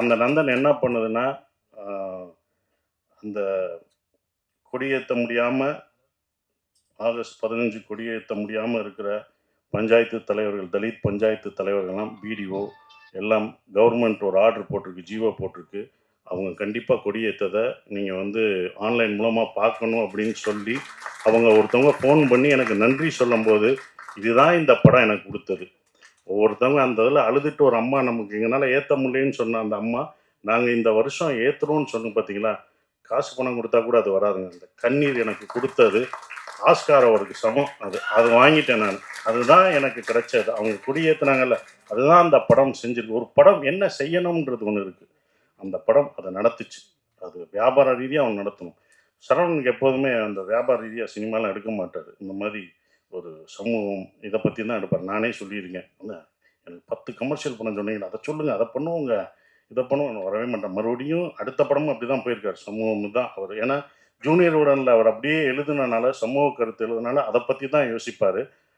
அந்த நந்தன் என்ன பண்ணுதுன்னா, அந்த கொடியேற்ற முடியாமல் ஆகஸ்ட் 15 கொடியேற்ற முடியாமல் இருக்கிற பஞ்சாயத்து தலைவர்கள், தலித் பஞ்சாயத்து தலைவர்கள்லாம், பிடிஓ எல்லாம் கவர்மெண்ட் ஒரு ஆர்டர் போட்டிருக்கு, ஜிஓ போட்டிருக்கு. அவங்க கண்டிப்பாக கொடியேற்றதை நீங்கள் வந்து ஆன்லைன் மூலமாக பார்க்கணும் அப்படின்னு சொல்லி அவங்க ஒருத்தவங்க ஃபோன் பண்ணி எனக்கு நன்றி சொல்லும்போது, இதுதான் இந்த படம் எனக்கு கொடுத்தது. ஒவ்வொருத்தவங்க அந்த இதில் அழுதுட்டு ஒரு அம்மா, நமக்கு எங்களால் ஏற்ற முடியலன்னு சொன்ன அந்த அம்மா, நாங்கள் இந்த வருஷம் ஏற்றுறோம்னு சொன்னோம் பார்த்தீங்களா, காசு பணம் கொடுத்தா கூட அது வராதுங்க. அந்த கண்ணீர் எனக்கு கொடுத்தது ஆஸ்கார் அவருக்கு சமம். அது வாங்கிட்டேன் நான். அதுதான் எனக்கு கிடைச்சது. அவங்க கொடியேற்றினாங்கல்ல, அதுதான் அந்த படம் செஞ்சிருக்கு. ஒரு படம் என்ன செய்யணுன்றது ஒன்று இருக்குது. அந்த படம் அதை நடத்துச்சு. அது வியாபார ரீதியாக அவன் நடத்தணும். சரவணனுக்கு எப்போதுமே அந்த வியாபார ரீதியாக சினிமாலாம் எடுக்க மாட்டார். இந்த மாதிரி ஒரு சமூகம் இதை பற்றி தான் எடுப்பார். நானே சொல்லியிருக்கேன், எனக்கு 10 கமர்ஷியல் படம் சொன்னீங்கன்னா அதை சொல்லுங்கள், அதை பண்ணுவோங்க, இதை பண்ணுவோம், வரவே மாட்டேன். மறுபடியும் அடுத்த படமும் அப்படி தான் போயிருக்கார். சமூகம் தான் அவர். ஏன்னா ஜூனியர் உடனில் அவர் அப்படியே எழுதுனனால, சமூக கருத்து எழுதுனால அதை பற்றி தான் யோசிப்பார்.